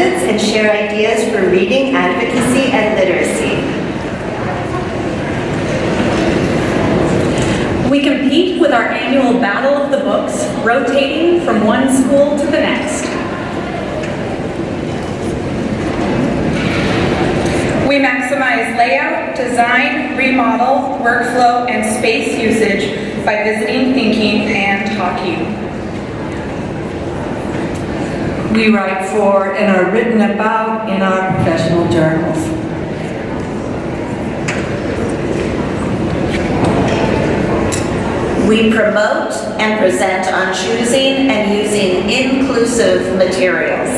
visits and share ideas for reading, advocacy, and literacy. We compete with our annual Battle of the Books, rotating from one school to the next. We maximize layout, design, remodel, workflow, and space usage by visiting, thinking, and talking. We write for and are written about in our professional journals. We promote and present on choosing and using inclusive materials.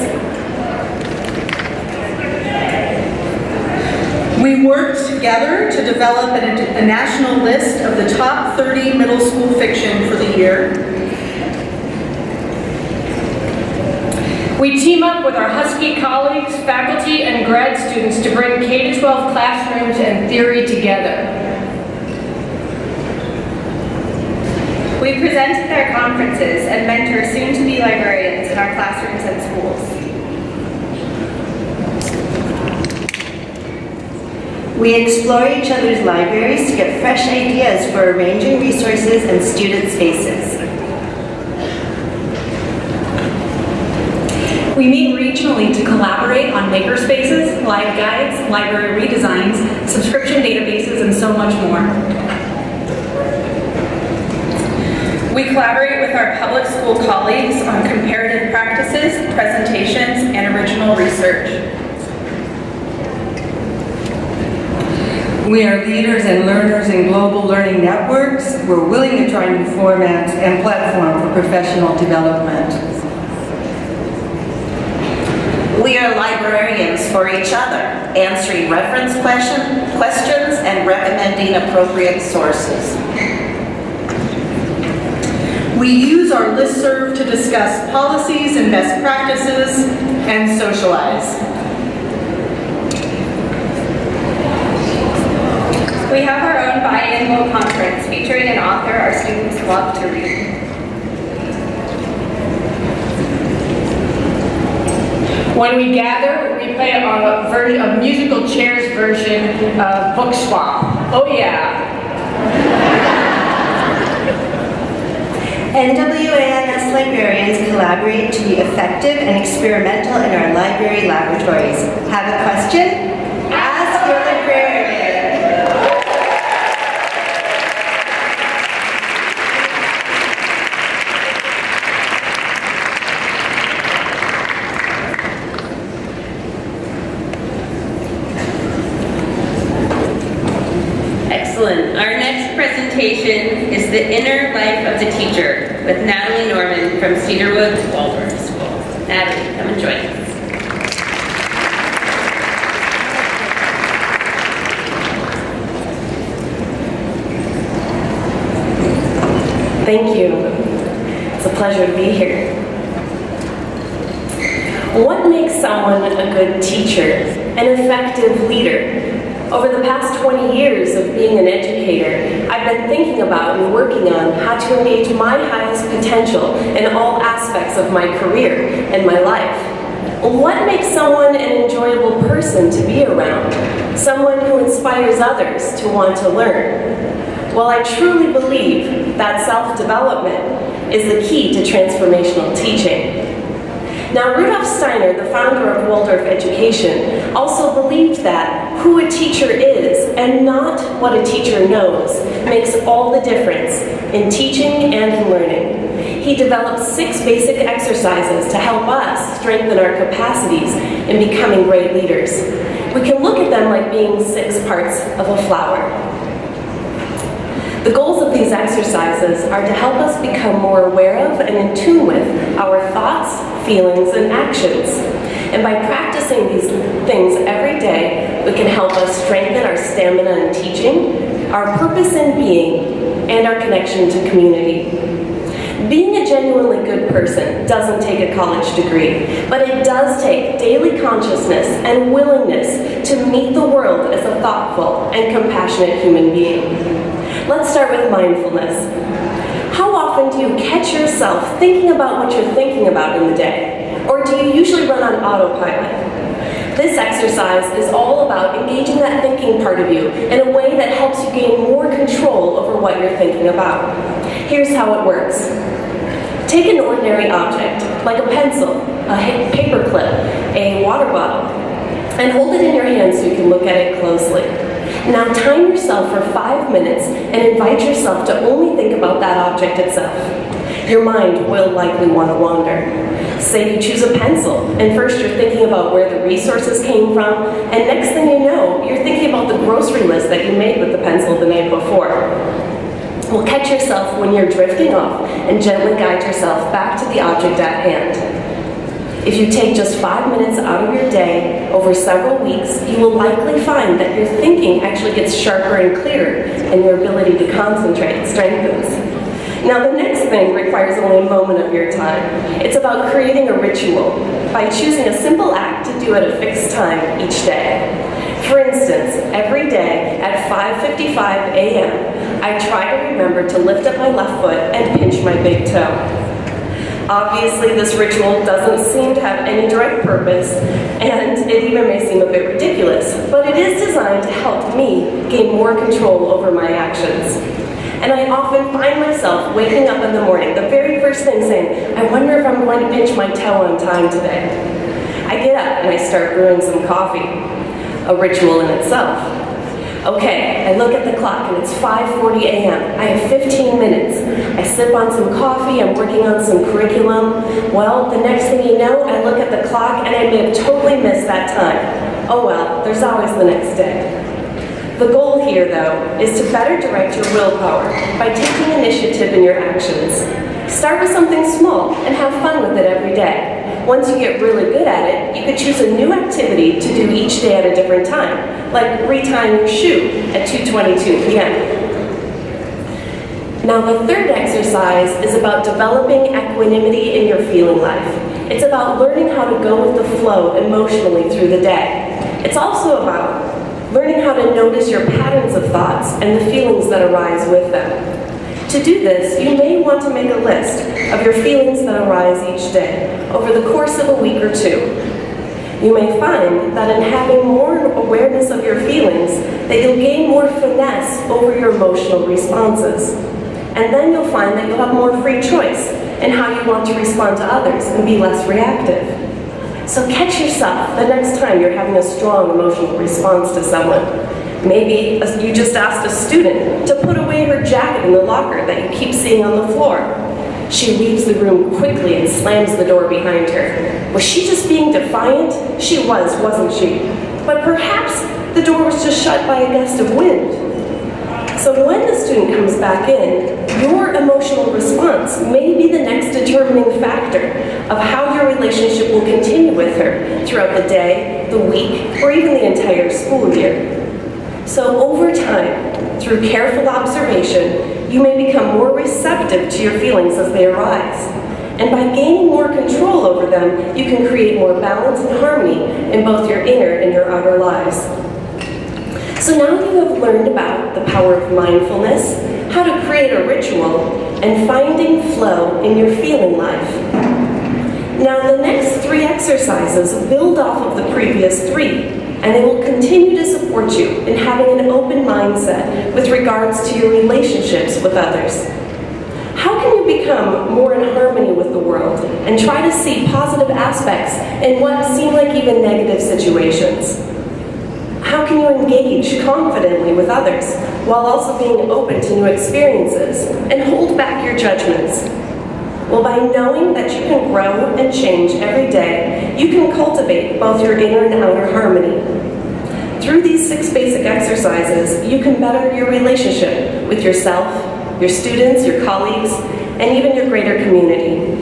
We work together to develop a national list of the top 30 middle school fiction for the year. We team up with our Husky colleagues, faculty, and grad students to bring K-12 classrooms and theory together. We present at their conferences and mentor soon-to-be librarians in our classrooms and schools. We explore each other's libraries to get fresh ideas for arranging resources and student spaces. We meet regionally to collaborate on makerspaces, live guides, library redesigns, subscription databases, and so much more. We collaborate with our public school colleagues on comparative practices, presentations, and original research. We are leaders and learners in global learning networks. We're willing to try new formats and platform for professional development. We are librarians for each other, answering reference questions and recommending appropriate sources. We use our listserv to discuss policies and best practices and socialize. We have our own biannual conference featuring an author our students love to read. When we gather, we play a musical chairs version of Book Swap. Oh yeah! NWAIS librarians collaborate to be effective and experimental in our library laboratories. Have a question? Ask your librarian. Excellent. Our next presentation is The Inner Life of the Teacher with Natalie Norman from Cedarwood Waldorf School. Natalie, come and join us. Thank you. It's a pleasure to be here. What makes someone a good teacher, an effective leader? Over the past 20 years of being an educator, I've been thinking about and working on how to engage my highest potential in all aspects of my career and my life. What makes someone an enjoyable person to be around? Someone who inspires others to want to learn? Well, I truly believe that self-development is the key to transformational teaching. Now, Rudolf Steiner, the founder of Waldorf education, also believed that who a teacher is and not what a teacher knows makes all the difference in teaching and in learning. He developed 6 basic exercises to help us strengthen our capacities in becoming great leaders. We can look at them like being 6 parts of a flower. The goals of these exercises are to help us become more aware of and in tune with our thoughts, feelings, and actions. And by practicing these things every day, we can help us strengthen our stamina in teaching, our purpose in being, and our connection to community. Being a genuinely good person doesn't take a college degree, but it does take daily consciousness and willingness to meet the world as a thoughtful and compassionate human being. Let's start with mindfulness. How often do you catch yourself thinking about what you're thinking about in the day? Or do you usually run on autopilot? This exercise is all about engaging that thinking part of you in a way that helps you gain more control over what you're thinking about. Here's how it works. Take an ordinary object, like a pencil, a paper clip, a water bottle, and hold it in your hand so you can look at it closely. Now time yourself for 5 minutes and invite yourself to only think about that object itself. Your mind will likely want to wander. Say you choose a pencil, and first you're thinking about where the resources came from, and next thing you know, you're thinking about the grocery list that you made with the pencil the night before. Well, catch yourself when you're drifting off and gently guide yourself back to the object at hand. If you take just 5 minutes out of your day over several weeks, you will likely find that your thinking actually gets sharper and clearer, and your ability to concentrate strengthens. Now, the next thing requires only a moment of your time. It's about creating a ritual by choosing a simple act to do at a fixed time each day. For instance, every day at 5:55 a.m., I try to remember to lift up my left foot and pinch my big toe. Obviously, this ritual doesn't seem to have any direct purpose, and it even may seem a bit ridiculous, but it is designed to help me gain more control over my actions. And I often find myself waking up in the morning, the very first thing saying, I wonder if I'm going to pinch my toe on time today. I get up and I start brewing some coffee, a ritual in itself. Okay, I look at the clock and it's 5:40 a.m. I have 15 minutes. I sip on some coffee, I'm working on some curriculum. Well, the next thing you know, I look at the clock and I may have totally missed that time. Oh well, there's always the next day. The goal here, though, is to better direct your willpower by taking initiative in your actions. Start with something small and have fun with it every day. Once you get really good at it, you could choose a new activity to do each day at a different time, like retying your shoe at 2:22 p.m. Now, the third exercise is about developing equanimity in your feeling life. It's about learning how to go with the flow emotionally through the day. It's also about learning how to notice your patterns of thoughts and the feelings that arise with them. To do this, you may want to make a list of your feelings that arise each day over the course of a week or two. You may find that in having more awareness of your feelings, that you'll gain more finesse over your emotional responses. And then you'll find that you'll have more free choice in how you want to respond to others and be less reactive. So catch yourself the next time you're having a strong emotional response to someone. Maybe you just asked a student to put away her jacket in the locker that you keep seeing on the floor. She leaves the room quickly and slams the door behind her. Was she just being defiant? She was, wasn't she? But perhaps the door was just shut by a gust of wind. So when the student comes back in, your emotional response may be the next determining factor of how your relationship will continue with her throughout the day, the week, or even the entire school year. So over time, through careful observation, you may become more receptive to your feelings as they arise. And by gaining more control over them, you can create more balance and harmony in both your inner and your outer lives. So now you have learned about the power of mindfulness, how to create a ritual, and finding flow in your feeling life. Now the next 3 exercises build off of the previous 3, and they will continue to support you in having an open mindset with regards to your relationships with others. How can you become more in harmony with the world and try to see positive aspects in what seem like even negative situations? How can you engage confidently with others while also being open to new experiences and hold back your judgments? Well, by knowing that you can grow and change every day, you can cultivate both your inner and outer harmony. Through these 6 basic exercises, you can better your relationship with yourself, your students, your colleagues, and even your greater community.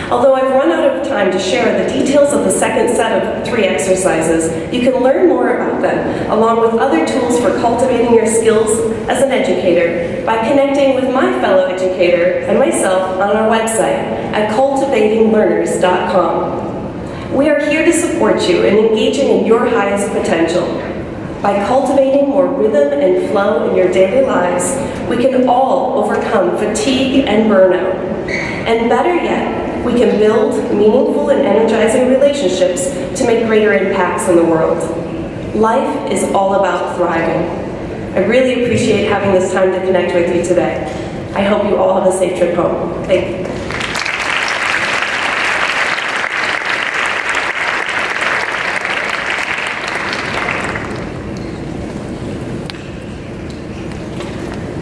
Although I've run out of time to share the details of the second set of 3 exercises, you can learn more about them, along with other tools for cultivating your skills as an educator, by connecting with my fellow educator and myself on our website at cultivatinglearners.com. We are here to support you in engaging in your highest potential. By cultivating more rhythm and flow in your daily lives, we can all overcome fatigue and burnout. And better yet, we can build meaningful and energizing relationships to make greater impacts in the world. Life is all about thriving. I really appreciate having this time to connect with you today. I hope you all have a safe trip home. Thank you.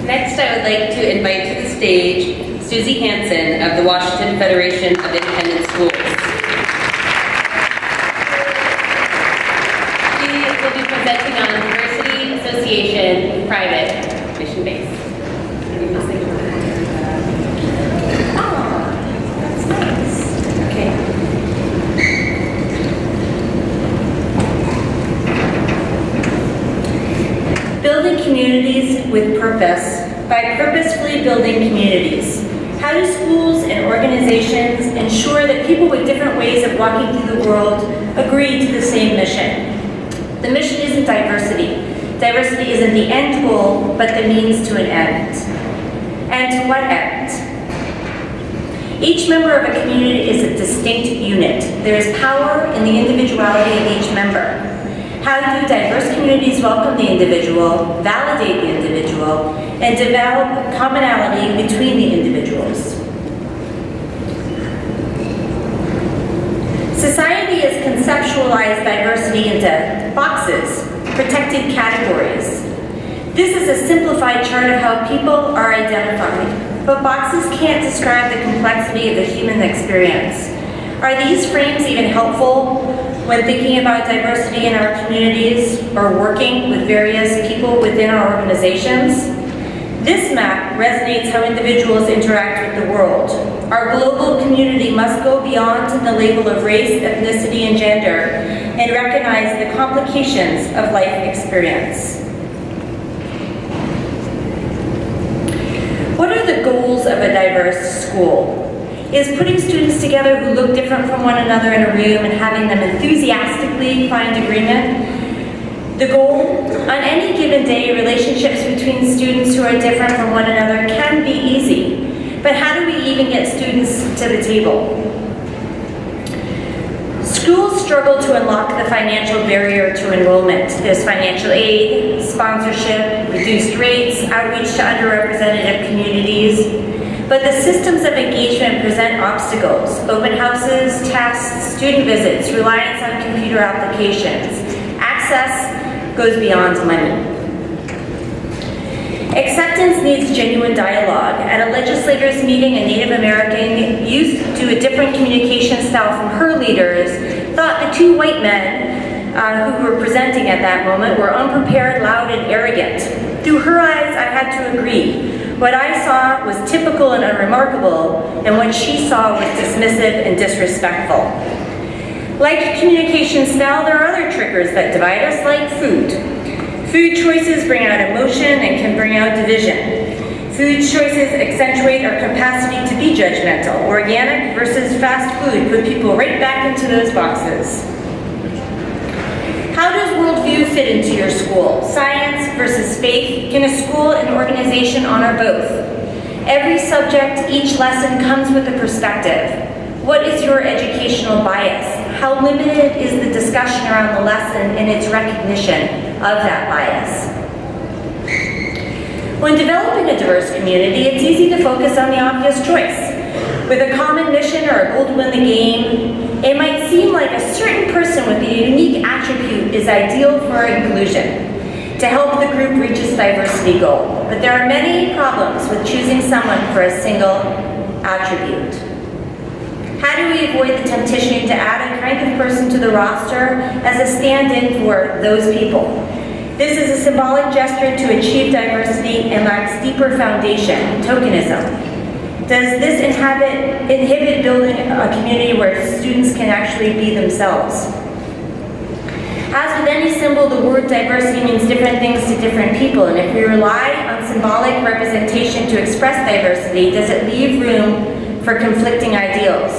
Next, I would like to invite to the stage Suzie Hanson of the Washington Federation of Independent Schools. She will be presenting on diversity, association, private, mission-based. Building communities with purpose by purposefully building communities. How do schools and organizations ensure that people with different ways of walking through the world agree to the same mission? The mission isn't diversity. Diversity isn't the end goal, but the means to an end. And to what end? Each member of a community is a distinct unit. There is power in the individuality of each member. How do diverse communities welcome the individual, validate the individual, and develop commonality between the individuals? Society has conceptualized diversity into boxes, protected categories. This is a simplified chart of how people are identified, but boxes can't describe the complexity of the human experience. Are these frames even helpful when thinking about diversity in our communities or working with various people within our organizations? This map resonates how individuals interact with the world. Our global community must go beyond the label of race, ethnicity, and gender and recognize the complications of life experience. What are the goals of a diverse school? Is putting students together who look different from one another in a room and having them enthusiastically find agreement. The goal, on any given day, relationships between students who are different from one another can be easy. But how do we even get students to the table? Schools struggle to unlock the financial barrier to enrollment. There's financial aid, sponsorship, reduced rates, outreach to underrepresented communities. But the systems of engagement present obstacles: open houses, tests, student visits, reliance on computer applications. Access goes beyond money. Acceptance needs genuine dialogue. At a legislators' meeting, a Native American, used to a different communication style from her leaders, thought the two white men who were presenting at that moment were unprepared, loud, and arrogant. Through her eyes, I had to agree. What I saw was typical and unremarkable, and what she saw was dismissive and disrespectful. Like communication style, there are other triggers that divide us, like food. Food choices bring out emotion and can bring out division. Food choices accentuate our capacity to be judgmental. Organic versus fast food put people right back into those boxes. How does worldview fit into your school? Science versus faith? Can a school and organization honor both? Every subject, each lesson comes with a perspective. What is your educational bias? How limited is the discussion around the lesson and its recognition of that bias? When developing a diverse community, it's easy to focus on the obvious choice. With a common mission or a goal to win the game, it might seem like a certain person with a unique attribute is ideal for inclusion to help the group reach its diversity goal. But there are many problems with choosing someone for a single attribute. How do we avoid the temptation to add a kind of person to the roster as a stand-in for those people? This is a symbolic gesture to achieve diversity and lacks deeper foundation, tokenism. Does this inhibit building a community where students can actually be themselves? As with any symbol, the word diversity means different things to different people, and if we rely on symbolic representation to express diversity, does it leave room for conflicting ideals?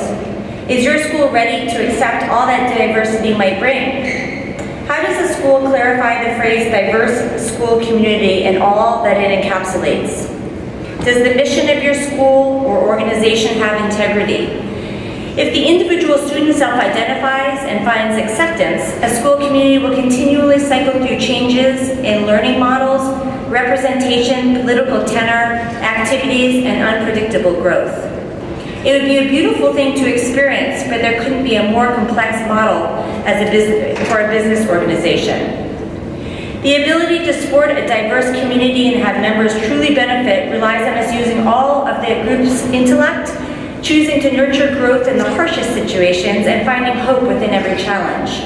Is your school ready to accept all that diversity might bring? How does a school clarify the phrase diverse school community and all that it encapsulates? Does the mission of your school or organization have integrity? If the individual student self-identifies and finds acceptance, a school community will continually cycle through changes in learning models, representation, political tenor, activities, and unpredictable growth. It would be a beautiful thing to experience, but there couldn't be a more complex model for a business organization. The ability to support a diverse community and have members truly benefit relies on us using all of the group's intellect, choosing to nurture growth in the harshest situations, and finding hope within every challenge.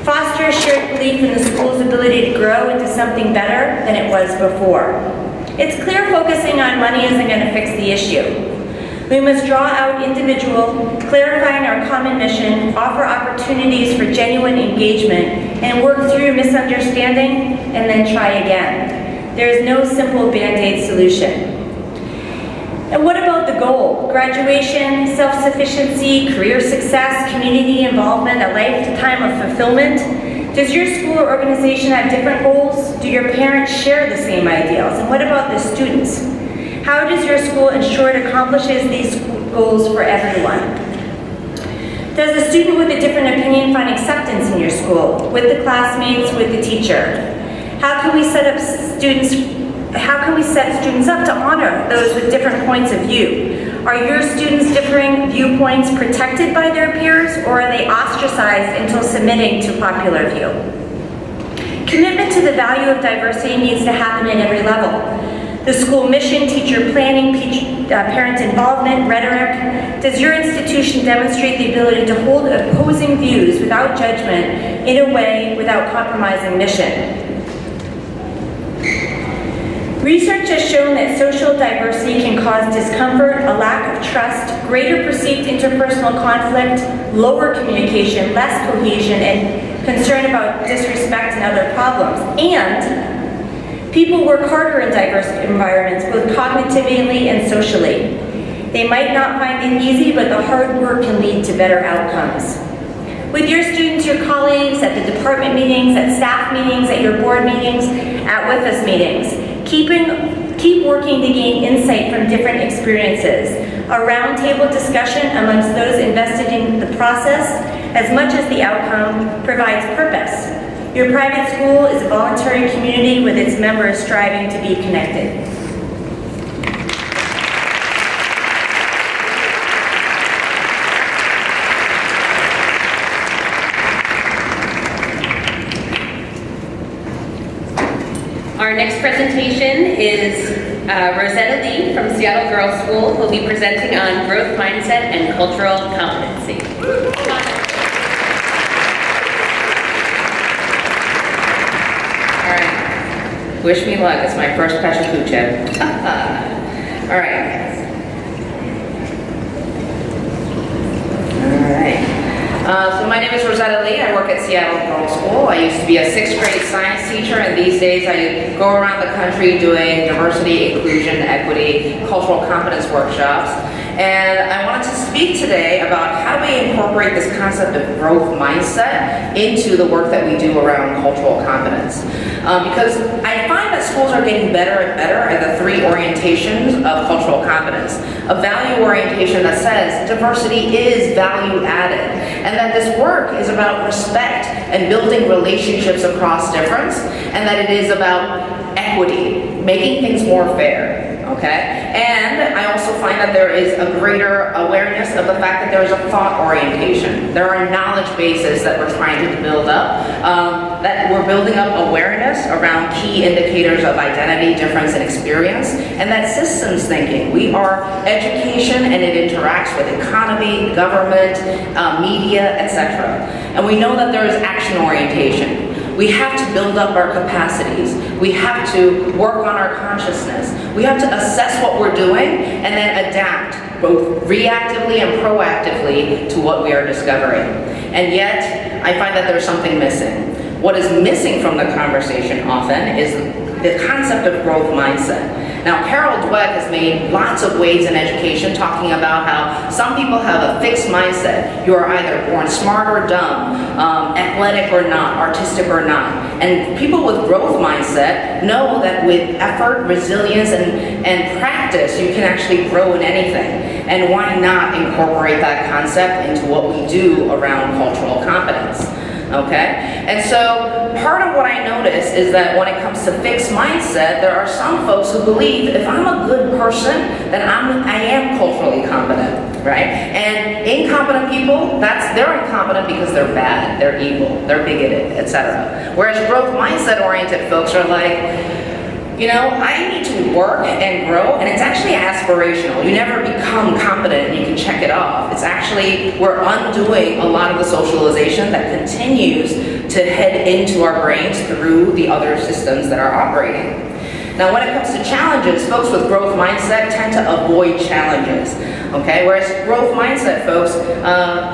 Foster a shared belief in the school's ability to grow into something better than it was before. It's clear focusing on money isn't going to fix the issue. We must draw out individual, clarifying our common mission, offer opportunities for genuine engagement, and work through misunderstanding, and then try again. There is no simple Band-Aid solution. And what about the goal? Graduation, self-sufficiency, career success, community involvement, a lifetime of fulfillment? Does your school or organization have different goals? Do your parents share the same ideals? And what about the students? How does your school ensure it accomplishes these goals for everyone? Does a student with a different opinion find acceptance in your school, with the classmates, with the teacher? How can we set students up to honor those with different points of view? Are your students' differing viewpoints protected by their peers, or are they ostracized until submitting to popular view? Commitment to the value of diversity needs to happen at every level. The school mission, teacher planning, parent involvement, rhetoric. Does your institution demonstrate the ability to hold opposing views without judgment, in a way without compromising mission? Research has shown that social diversity can cause discomfort, a lack of trust, greater perceived interpersonal conflict, lower communication, less cohesion, and concern about disrespect and other problems. And people work harder in diverse environments, both cognitively and socially. They might not find it easy, but the hard work can lead to better outcomes. With your students, your colleagues, at the department meetings, at staff meetings, at your board meetings, at WFIS meetings, keep working to gain insight from different experiences. A roundtable discussion amongst those invested in the process, as much as the outcome, provides purpose. Your private school is a voluntary community with its members striving to be connected. Our next presentation is Rosetta Lee from Seattle Girls School, who will be presenting on growth mindset and cultural competency. All right. Wish me luck. It's my first PechaKucha. All right. So my name is Rosetta Lee. I work at Seattle Girls School. I used to be a 6th grade science teacher, and these days I go around the country doing diversity, inclusion, equity, cultural competence workshops. And I wanted to speak today about how do we incorporate this concept of growth mindset into the work that we do around cultural competence. Because I find that schools are getting better and better at the 3 orientations of cultural competence. A value orientation that says diversity is value added, and that this work is about respect and building relationships across difference, and that it is about equity, making things more fair. Okay, and I also find that there is a greater awareness of the fact that there is a thought orientation. There are knowledge bases that we're trying to build up, that we're building up awareness around key indicators of identity, difference, and experience, and that systems thinking. We are education, and it interacts with economy, government, media, etc. And we know that there is action orientation. We have to build up our capacities. We have to work on our consciousness. We have to assess what we're doing and then adapt, both reactively and proactively, to what we are discovering. And yet, I find that there's something missing. What is missing from the conversation often is the concept of growth mindset. Now, Carol Dweck has made lots of waves in education talking about how some people have a fixed mindset. You are either born smart or dumb. athletic or not, artistic or not. And people with growth mindset know that with effort, resilience, and practice, you can actually grow in anything. And why not incorporate that concept into what we do around cultural competence? Okay? And so part of what I notice is that when it comes to fixed mindset, there are some folks who believe if I'm a good person, then I am culturally competent, right? And incompetent people, they're incompetent because they're bad, they're evil, they're bigoted, etc. Whereas growth mindset oriented folks are like, you know, I need to work and grow, and it's actually aspirational. You never become competent and you can check it off. It's actually, we're undoing a lot of the socialization that continues to head into our brains through the other systems that are operating. Now, when it comes to challenges, folks with growth mindset tend to avoid challenges, okay? Whereas growth mindset folks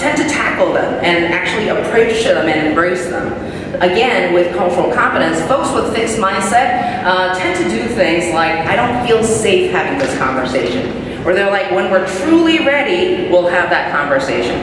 tend to tackle them and actually approach them and embrace them. Again, with cultural competence, folks with fixed mindset tend to do things like, I don't feel safe having this conversation. Or they're like, when we're truly ready, we'll have that conversation.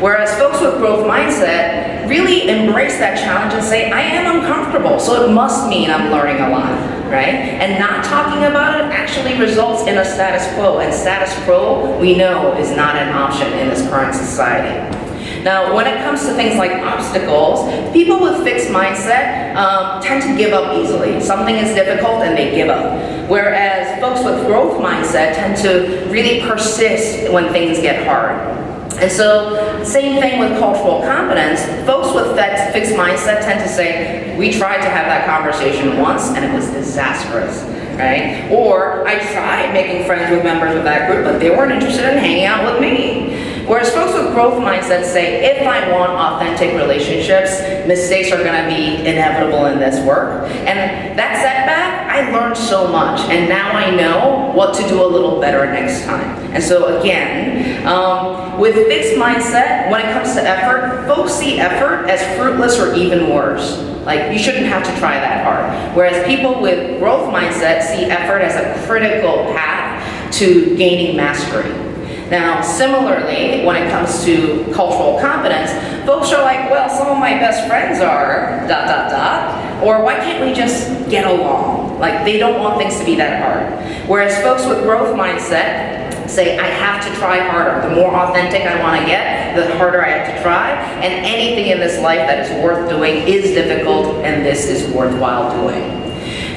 Whereas folks with growth mindset really embrace that challenge and say, I am uncomfortable, so it must mean I'm learning a lot, right? And not talking about it actually results in a status quo, and status quo, we know, is not an option in this current society. Now, when it comes to things like obstacles, people with fixed mindset tend to give up easily. Something is difficult and they give up. Whereas folks with growth mindset tend to really persist when things get hard. And so, same thing with cultural competence. Folks with that fixed mindset tend to say, we tried to have that conversation once and it was disastrous, right? Or, I tried making friends with members of that group, but they weren't interested in hanging out with me. Whereas folks with growth mindset say, if I want authentic relationships, mistakes are gonna be inevitable in this work. And that setback, I learned so much, and now I know what to do a little better next time. And so again, with fixed mindset, when it comes to effort, folks see effort as fruitless or even worse. Like, you shouldn't have to try that hard. Whereas people with growth mindset see effort as a critical path to gaining mastery. Now, similarly, when it comes to cultural competence, folks are like, well, some of my best friends are ... or why can't we just get along? Like, they don't want things to be that hard. Whereas folks with growth mindset say, I have to try harder. The more authentic I want to get, the harder I have to try, and anything in this life that is worth doing is difficult, and this is worthwhile doing.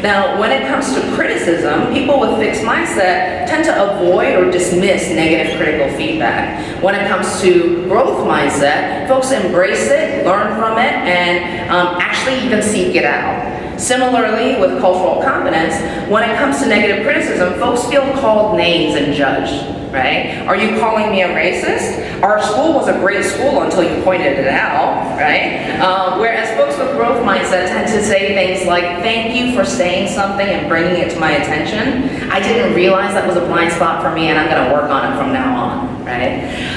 Now, when it comes to criticism, people with fixed mindset tend to avoid or dismiss negative critical feedback. When it comes to growth mindset, folks embrace it, learn from it, and actually even seek it out. Similarly, with cultural competence, when it comes to negative criticism, folks feel called names and judged, right? Are you calling me a racist? Our school was a great school until you pointed it out, right? Whereas folks with growth mindset tend to say things like, thank you for saying something and bringing it to my attention. I didn't realize that was a blind spot for me, and I'm gonna work on it from now on, right?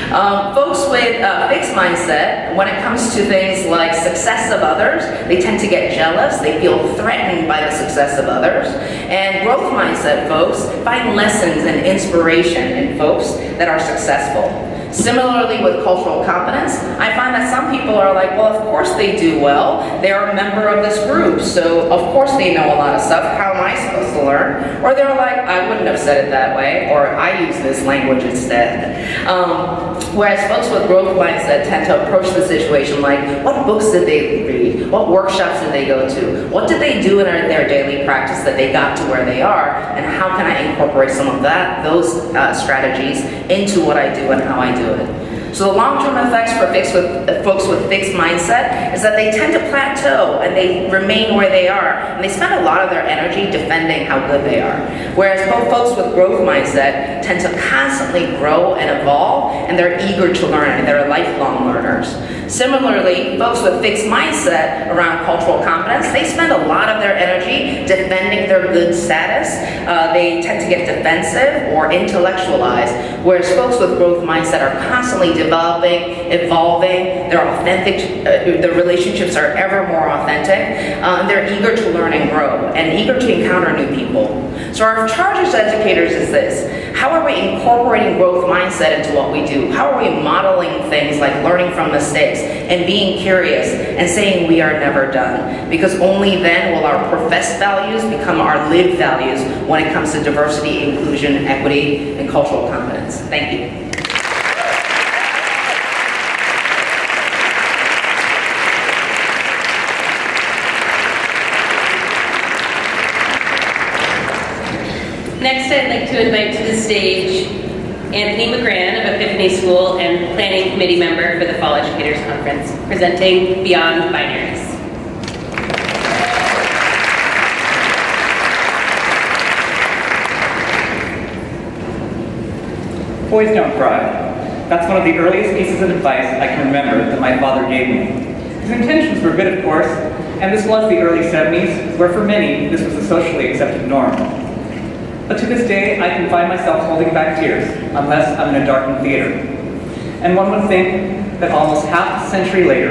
Folks with fixed mindset, when it comes to things like success of others, they tend to get jealous, they feel threatened by the success of others. And growth mindset folks find lessons and inspiration in folks that are successful. Similarly with cultural competence, I find that some people are like, well, of course they do well. They're a member of this group, so of course they know a lot of stuff. How am I supposed to learn? Or they're like, I wouldn't have said it that way, or I use this language instead. Whereas folks with growth mindset tend to approach the situation like, what books did they read? What workshops did they go to? What did they do in their daily practice that they got to where they are? And how can I incorporate some of those strategies into what I do and how I do it? So the long-term effects for folks with fixed mindset is that they tend to plateau and they remain where they are, and they spend a lot of their energy defending how good they are. Whereas folks with growth mindset tend to constantly grow and evolve, and they're eager to learn, and they're lifelong learners. Similarly, folks with fixed mindset around cultural competence, they spend a lot of their energy defending their good status. They tend to get defensive or intellectualized, whereas folks with growth mindset are constantly developing, evolving, they're authentic, their relationships are ever more authentic, they're eager to learn and grow, and eager to encounter new people. So our charge as educators is this: How are we incorporating growth mindset into what we do? How are we modeling things like learning from mistakes and being curious and saying we are never done? Because only then will our professed values become our lived values when it comes to diversity, inclusion, equity, and cultural competence. Thank you. Next, I'd like to invite to the stage Anthony McGrann of Epiphany School and Planning Committee member for the Fall Educators Conference, presenting Beyond Binaries. Boys don't cry. That's one of the earliest pieces of advice I can remember that my father gave me. His intentions were good, of course, and this was the early 70s, where for many, this was a socially accepted norm. But to this day, I can find myself holding back tears, unless I'm in a darkened theater. And one would think that almost half a century later,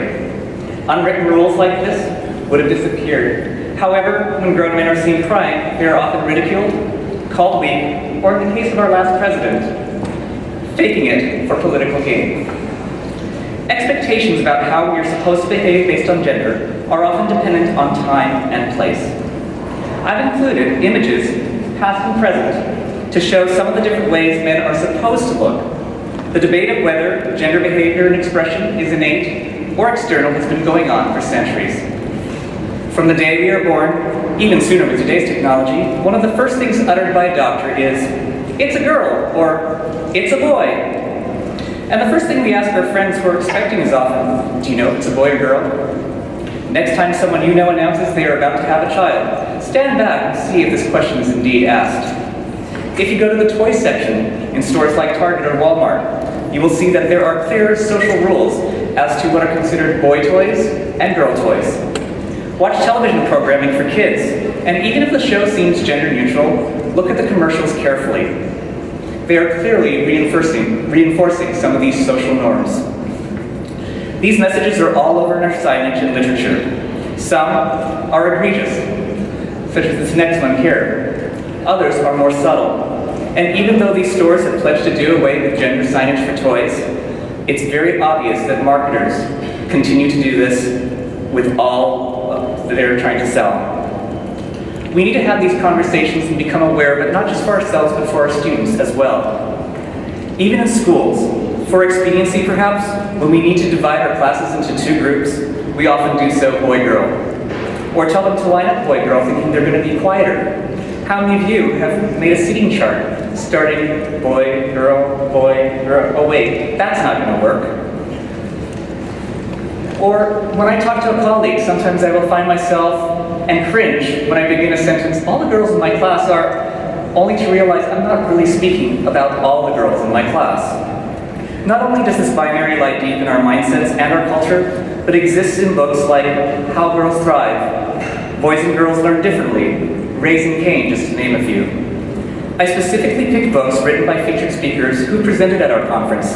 unwritten rules like this would have disappeared. However, when grown men are seen crying, they are often ridiculed, called weak, or in the case of our last president, faking it for political gain. Expectations about how we are supposed to behave based on gender are often dependent on time and place. I've included images, past and present, to show some of the different ways men are supposed to look. The debate of whether gender behavior and expression is innate or external has been going on for centuries. From the day we are born, even sooner with today's technology, one of the first things uttered by a doctor is, "It's a girl," or "It's a boy." And the first thing we ask our friends who are expecting is often, "Do you know if it's a boy or girl?" Next time someone you know announces they are about to have a child, stand back and see if this question is indeed asked. If you go to the toy section in stores like Target or Walmart, you will see that there are clear social rules as to what are considered boy toys and girl toys. Watch television programming for kids, and even if the show seems gender neutral, look at the commercials carefully. They are clearly reinforcing some of these social norms. These messages are all over in our signage and literature. Some are egregious, such as this next one here. Others are more subtle. And even though these stores have pledged to do away with gender signage for toys, it's very obvious that marketers continue to do this with all that they're trying to sell. We need to have these conversations and become aware, but not just for ourselves, but for our students as well. Even in schools, for expediency perhaps, when we need to divide our classes into two groups, we often do so boy-girl. Or tell them to line up boy-girl thinking they're going to be quieter. How many of you have made a seating chart starting boy, girl, oh wait, that's not going to work. Or when I talk to a colleague, sometimes I will find myself and cringe when I begin a sentence, "All the girls in my class are," only to realize I'm not really speaking about all the girls in my class. Not only does this binary lie deep in our mindsets and our culture, but exists in books like How Girls Thrive, Boys and Girls Learn Differently, Raising Cain, just to name a few. I specifically picked books written by featured speakers who presented at our conference,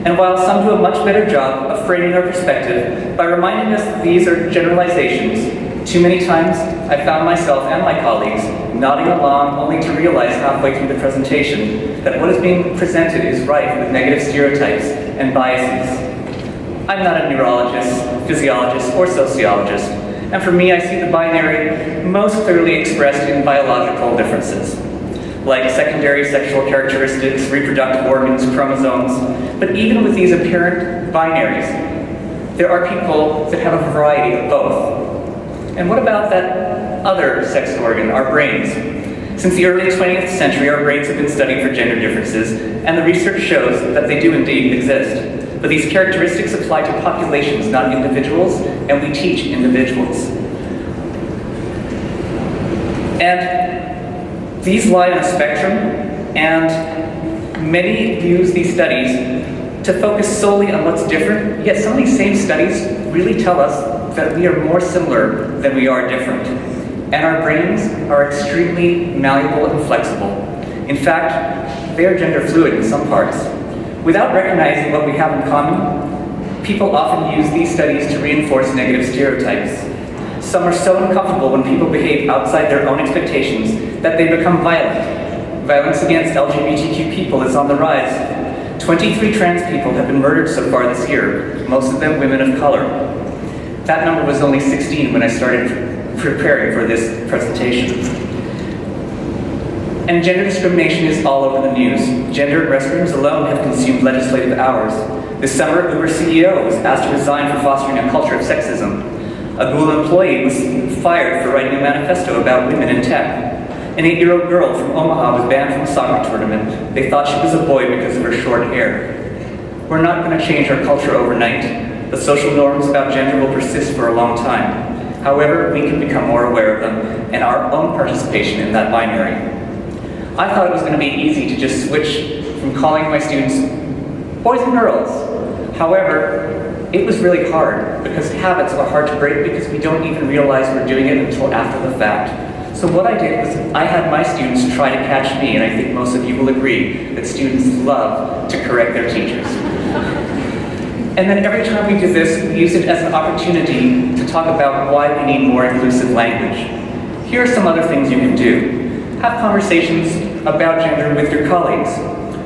and while some do a much better job of framing our perspective by reminding us that these are generalizations, too many times I found myself and my colleagues nodding along only to realize halfway through the presentation that what is being presented is rife with negative stereotypes and biases. I'm not a neurologist, physiologist, or sociologist, and for me I see the binary most clearly expressed in biological differences, like secondary sexual characteristics, reproductive organs, chromosomes. But even with these apparent binaries, there are people that have a variety of both. And what about that other sex organ, our brains? Since the early 20th century, our brains have been studied for gender differences, and the research shows that they do indeed exist. But these characteristics apply to populations, not individuals, and we teach individuals. And these lie on a spectrum, and many use these studies to focus solely on what's different, yet some of these same studies really tell us that we are more similar than we are different. And our brains are extremely malleable and flexible. In fact, they are gender fluid in some parts. Without recognizing what we have in common, people often use these studies to reinforce negative stereotypes. Some are so uncomfortable when people behave outside their own expectations that they become violent Violence against LGBTQ people is on the rise. 23 trans people have been murdered so far this year, most of them women of color. That number was only 16 when I started preparing for this presentation. And gender discrimination is all over the news. Gender restrooms alone have consumed legislative hours. This summer, Uber CEO was asked to resign for fostering a culture of sexism. A Google employee was fired for writing a manifesto about women in tech. An 8-year-old girl from Omaha was banned from a soccer tournament. They thought she was a boy because of her short hair. We're not going to change our culture overnight. The social norms about gender will persist for a long time. However, we can become more aware of them and our own participation in that binary. I thought it was going to be easy to just switch from calling my students boys and girls. However, it was really hard because habits are hard to break because we don't even realize we're doing it until after the fact. So what I did was I had my students try to catch me, and I think most of you will agree that students love to correct their teachers. And then every time we do this, we use it as an opportunity to talk about why we need more inclusive language. Here are some other things you can do. Have conversations about gender with your colleagues.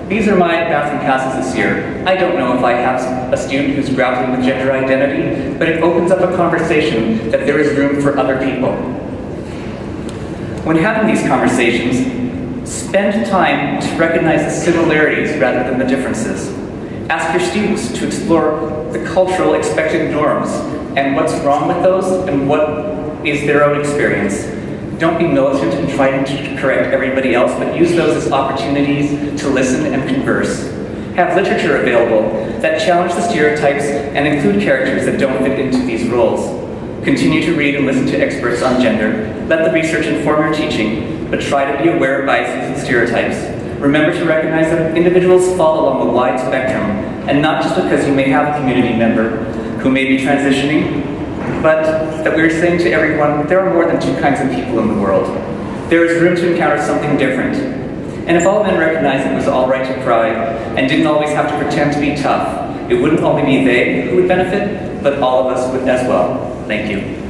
These are my bathroom passes this year. I don't know if I have a student who's grappling with gender identity, but it opens up a conversation that there is room for other people. When having these conversations, spend time to recognize the similarities rather than the differences. Ask your students to explore the cultural expected norms and what's wrong with those and what is their own experience. Don't be militant in trying to correct everybody else, but use those as opportunities to listen and converse. Have literature available that challenge the stereotypes and include characters that don't fit into these roles. Continue to read and listen to experts on gender. Let the research inform your teaching, but try to be aware of biases and stereotypes. Remember to recognize that individuals fall along a wide spectrum, and not just because you may have a community member who may be transitioning, but that we're saying to everyone, there are more than two kinds of people in the world. There is room to encounter something different. And if all men recognized it was all right to cry, and didn't always have to pretend to be tough, it wouldn't only be they who would benefit, but all of us would as well. Thank you.